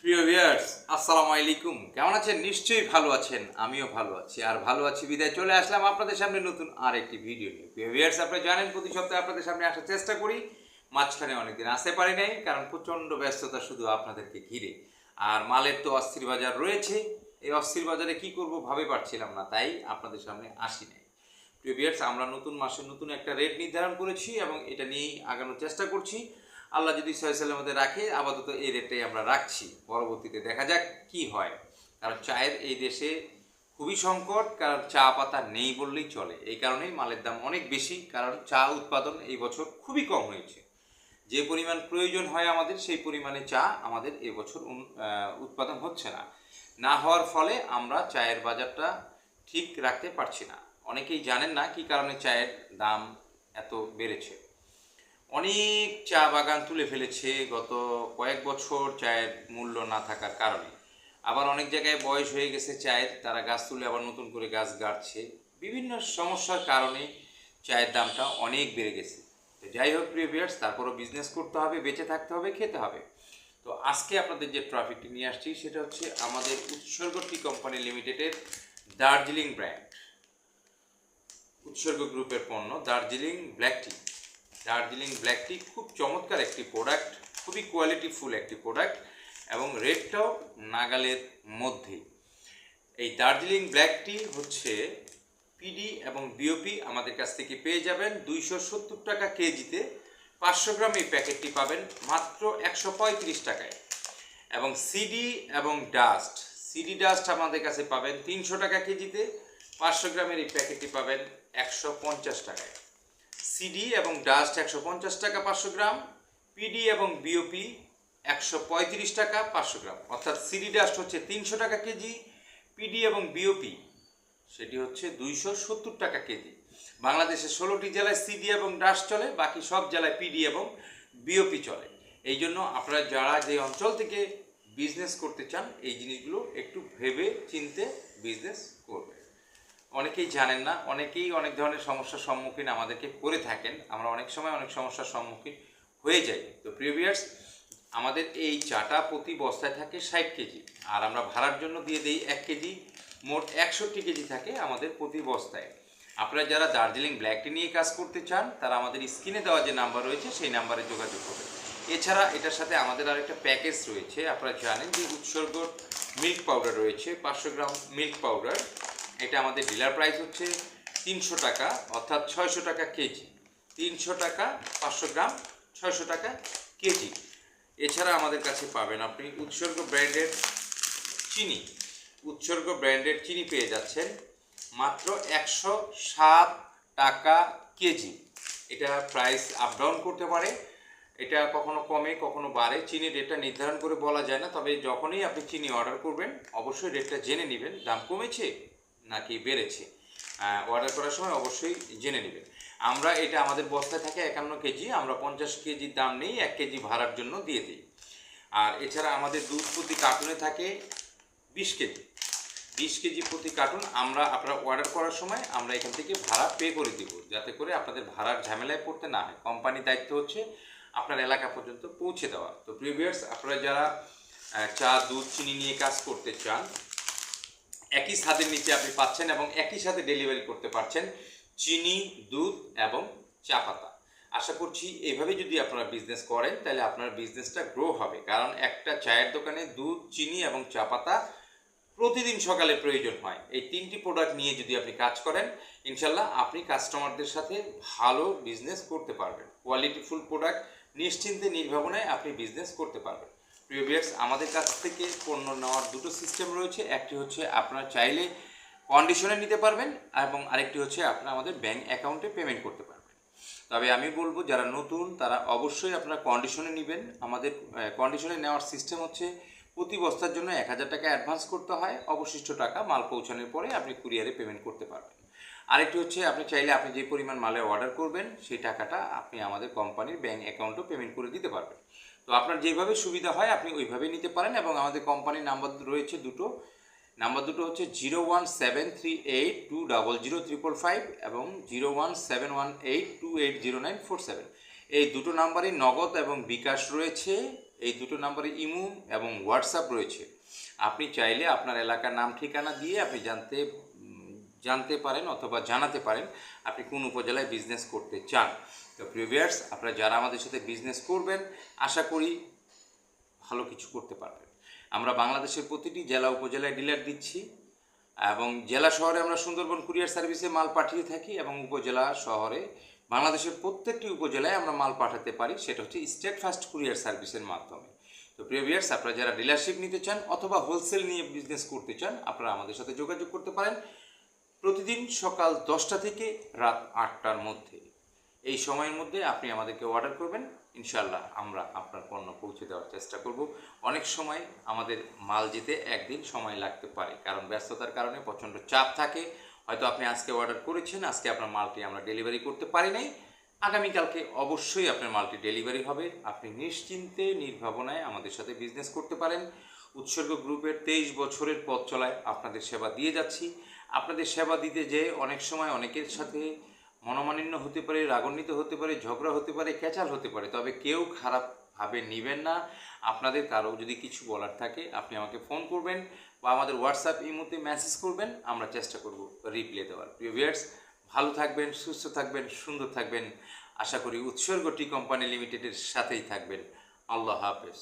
প্রিয় ভিউয়ার্স, আসসালামু আলাইকুম। কেমন আছেন? নিশ্চয়ই ভালো আছেন। আমিও ভালো আছি। আর ভালো আছি বিদায় চলে আসলাম আপনাদের সামনে নতুন আর একটি ভিডিও নিয়ে। প্রিয় ভিউয়ার্স, আপনারা জানেন প্রতি সপ্তাহে আপনাদের সামনে আসার চেষ্টা করি। মাঝখানে অনেকদিন আসতে পারি নাই, কারণ প্রচণ্ড ব্যস্ততা শুধু আপনাদেরকে ঘিরে। আর মালের তো অস্থির বাজার রয়েছে। এই অস্থির বাজারে কি করব ভাবে পারছিলাম না, তাই আপনাদের সামনে আসি নাই। প্রিয় ভিউয়ার্স, আমরা নতুন মাসে নতুন একটা রেট নির্ধারণ করেছি এবং এটা নিয়েই আগানোর চেষ্টা করছি। আল্লাহ যদি সহি সালামতে রাখে, আপাতত এই রেটটাই আমরা রাখছি। পরবর্তীতে দেখা যাক কি হয়। কারণ চায়ের এই দেশে খুবই সংকট, কারণ চা পাতা নেই বললেই চলে। এই কারণেই মালের দাম অনেক বেশি, কারণ চা উৎপাদন এই বছর খুবই কম হয়েছে। যে পরিমাণ প্রয়োজন হয় আমাদের, সেই পরিমাণে চা আমাদের এবছর উৎপাদন হচ্ছে না। না হওয়ার ফলে আমরা চায়ের বাজারটা ঠিক রাখতে পারছি না। অনেকেই জানেন না কী কারণে চায়ের দাম এত বেড়েছে। অনেক চা বাগান তুলে ফেলেছে গত কয়েক বছর চায়ের মূল্য না থাকার কারণে। আবার অনেক জায়গায় বয়স হয়ে গেছে চায়ের, তারা গাছ তুলে আবার নতুন করে গাছ গাড়ছে। বিভিন্ন সমস্যার কারণে চায়ের দামটা অনেক বেড়ে গেছে। তো যাই হোক প্রিয় ভিউয়ার্স, তারপরও বিজনেস করতে হবে, বেঁচে থাকতে হবে, খেতে হবে। তো আজকে আপনাদের যে ট্রফিকটি নিয়ে আসছি সেটা হচ্ছে আমাদের উৎসর্গ টি কোম্পানি লিমিটেডের দার্জিলিং ব্র্যান্ড, উৎসর্গ গ্রুপের পণ্য দার্জিলিং ব্ল্যাক টি। দার্জিলিং ব্ল্যাক টি খুব চমৎকার একটি প্রোডাক্ট, খুবই কোয়ালিটিফুল একটি প্রোডাক্ট এবং রেটটাও নাগালের মধ্যে। এই দার্জিলিং ব্ল্যাক টি হচ্ছে পিডি এবং বিওপি আমাদের কাছ থেকে পেয়ে যাবেন 270 টাকা কেজিতে। 500 গ্রাম এই প্যাকেটটি পাবেন মাত্র 135 টাকায়। এবং সিডি এবং ডাস্ট আমাদের কাছে পাবেন 300 টাকা কেজিতে। 500 গ্রামের এই প্যাকেটটি পাবেন 150 টাকায়। সিডি এবং ডাস্ট 150 টাকা 500 গ্রাম, পিডি এবং বিওপি 135 টাকা 500 গ্রাম। অর্থাৎ সিডি ডাস্ট হচ্ছে 300 টাকা কেজি, পিডি এবং বিওপি সেটি হচ্ছে 270 টাকা কেজি। বাংলাদেশের 16টি জেলায় সিডি এবং ডাস্ট চলে, বাকি সব জেলায় পিডি এবং বিওপি চলে। এই জন্য আপনারা যারা যে অঞ্চল থেকে বিজনেস করতে চান, এই জিনিসগুলো একটু ভেবে চিনতে বিজনেস করবেন। অনেকেই জানেন না, অনেকেই অনেক ধরনের সমস্যার সম্মুখীন আমাদেরকে করে থাকেন। আমরা অনেক সময় অনেক সমস্যার সম্মুখীন হয়ে যাই। তো প্রিয় ভিউয়ার্স, আমাদের এই চাটা প্রতি বস্তায় থাকে 60 কেজি, আর আমরা ভাড়ার জন্য দিয়ে দিই 1 কেজি। মোট 61 কেজি থাকে আমাদের প্রতি বস্তায়। আপনারা যারা দার্জিলিং ব্ল্যাক টি নিয়ে কাজ করতে চান, তারা আমাদের স্ক্রিনে দেওয়া যে নাম্বার রয়েছে সেই নাম্বারে যোগাযোগ করবেন। এছাড়া এটার সাথে আমাদের আরেকটা প্যাকেজ রয়েছে। আপনারা জানেন যে উৎসর্গ মিল্ক পাউডার রয়েছে, 500 গ্রাম মিল্ক পাউডার। এটা আমাদের ডিলার প্রাইস হচ্ছে 300 টাকা, অর্থাৎ 600 টাকা কেজি। 300 টাকা 500 গ্রাম, 600 টাকা কেজি। এছাড়া আমাদের কাছে পাবেন আপনি উৎসর্গ ব্র্যান্ডের চিনি পেয়ে যাচ্ছেন মাত্র 107 টাকা কেজি। এটা প্রাইস আপ ডাউন করতে পারে, এটা কখনো কমে কখনো বাড়ে। চিনির রেটটা নির্ধারণ করে বলা যায় না, তবে যখনই আপনি চিনি অর্ডার করবেন অবশ্যই রেটটা জেনে নেবেন, দাম কমেছে নাকি বেড়েছে। অর্ডার করার সময় অবশ্যই জেনে নেবেন। আমরা এটা আমাদের বস্তায় থাকে 51 কেজি, আমরা 50 কেজির দাম নেই, 1 কেজি ভাড়ার জন্য দিয়ে দিই। আর এছাড়া আমাদের দুধ প্রতি কার্টুনে থাকে 20 কেজি। 20 কেজি প্রতি কার্টুন আপনারা অর্ডার করার সময় আমরা এখান থেকে ভাড়া পে করে দিব, যাতে করে আপনাদের ভাড়ার ঝামেলায় পড়তে না হয়। কোম্পানির দায়িত্ব হচ্ছে আপনার এলাকা পর্যন্ত পৌঁছে দেওয়া। তো প্রিয় ভিউয়ার্স, আপনারা যারা চা, দুধ, চিনি নিয়ে কাজ করতে চান, একই ছাদের নিচে আপনি পাচ্ছেন এবং একই সাথে ডেলিভারি করতে পারছেন চিনি, দুধ এবং চা পাতা। আশা করছি এইভাবে যদি আপনারা বিজনেস করেন তাহলে আপনার বিজনেসটা গ্রো হবে। কারণ একটা চায়ের দোকানে দুধ, চিনি এবং চা পাতা প্রতিদিন সকালে প্রয়োজন হয়। এই 3টি প্রোডাক্ট নিয়ে যদি আপনি কাজ করেন, ইনশাল্লাহ আপনি কাস্টমারদের সাথে ভালো বিজনেস করতে পারবেন। কোয়ালিটিফুল প্রোডাক্ট নিশ্চিন্তে নির্ভাবনায় আপনি বিজনেস করতে পারবেন। প্রিয় ভিউয়ার্স, আমাদের কাছ থেকে পণ্য নেওয়ার দুটো সিস্টেম রয়েছে। একটি হচ্ছে আপনারা চাইলে কন্ডিশনে নিতে পারবেন এবং আরেকটি হচ্ছে আপনারা আমাদের ব্যাংক অ্যাকাউন্টে পেমেন্ট করতে পারবেন। তবে আমি বলবো যারা নতুন তারা অবশ্যই আপনারা কন্ডিশনে নেবেন। আমাদের কন্ডিশনে নেওয়ার সিস্টেম হচ্ছে প্রতি বস্তার জন্য 1000 টাকা অ্যাডভান্স করতে হয়, অবশিষ্ট টাকা মাল পৌঁছানোর পরে আপনি কুরিয়ারে পেমেন্ট করতে পারবেন। আরেকটি হচ্ছে আপনি চাইলে আপনি যে পরিমাণ মালে অর্ডার করবেন সেই টাকাটা আপনি আমাদের কোম্পানির ব্যাংক অ্যাকাউন্টেও পেমেন্ট করে দিতে পারবেন। তো আপনার যেভাবে সুবিধা হয় আপনি ওইভাবেই নিতে পারেন। এবং আমাদের কোম্পানির নাম্বার রয়েছে দুটো। নাম্বার দুটো হচ্ছে 01738200555 এবং 01718280947। এই দুটো নাম্বারই নগদ এবং বিকাশ রয়েছে। এই দুটো নাম্বারে ইমো এবং হোয়াটসঅ্যাপ রয়েছে। আপনি চাইলে আপনার এলাকার নাম ঠিকানা দিয়ে আপনি জানতে পারেন অথবা জানাতে পারেন আপনি কোন উপজেলায় বিজনেস করতে চান। তো প্রিয় ভিউয়ার্স, আপনারা যারা আমাদের সাথে বিজনেস করবেন আশা করি ভালো কিছু করতে পারবেন। আমরা বাংলাদেশের প্রতিটি জেলা উপজেলায় ডিলার দিচ্ছি এবং জেলা শহরে আমরা সুন্দরবন কুরিয়ার সার্ভিসে মাল পাঠিয়ে থাকি এবং উপজেলা শহরে বাংলাদেশের প্রত্যেকটি উপজেলায় আমরা মাল পাঠাতে পারি, সেটা হচ্ছে স্টেট ফাস্ট কুরিয়ার সার্ভিসের মাধ্যমে। তো প্রিয় ভিউয়ার্স, আপনারা যারা ডিলারশিপ নিতে চান অথবা হোলসেল নিয়ে বিজনেস করতে চান আপনারা আমাদের সাথে যোগাযোগ করতে পারেন প্রতিদিন সকাল 10টা থেকে রাত 8টার মধ্যে। এই সময়ের মধ্যে আপনি আমাদেরকে অর্ডার করবেন, ইনশাআল্লাহ আমরা আপনার পণ্য পৌঁছে দেওয়ার চেষ্টা করব। অনেক সময় আমাদের মাল যেতে একদিন সময় লাগতে পারে, কারণ ব্যস্ততার কারণে প্রচণ্ড চাপ থাকে। হয়তো আপনি আজকে অর্ডার করেছেন, আজকে আপনার মালটি আমরা ডেলিভারি করতে পারি নাই, আগামীকালকে অবশ্যই আপনার মালটি ডেলিভারি হবে। আপনি নিশ্চিন্তে নির্ভাবনায় আমাদের সাথে বিজনেস করতে পারেন। উৎসর্গ গ্রুপের 23 বছরের পথ চলায় আপনাদের সেবা দিয়ে যাচ্ছি। আপনাদের সেবা দিতে যেয়ে অনেক সময় অনেকের সাথে মনোমালিন্য হতে পারে, রাগান্বিত হতে পারে, ঝগড়া হতে পারে, ক্যাচাল হতে পারে, তবে কেউ খারাপভাবে নেবেন না। আপনাদের কারো যদি কিছু বলার থাকে আপনি আমাকে ফোন করবেন বা আমাদের হোয়াটসঅ্যাপ ইমোতে মেসেজ করবেন, আমরা চেষ্টা করব রিপ্লাই দেওয়ার। প্রিয় ভিউয়ার্স, ভালো থাকবেন, সুস্থ থাকবেন, সুন্দর থাকবেন। আশা করি উৎসর্গ টি কোম্পানি লিমিটেডের সাথেই থাকবেন। আল্লাহ হাফেজ।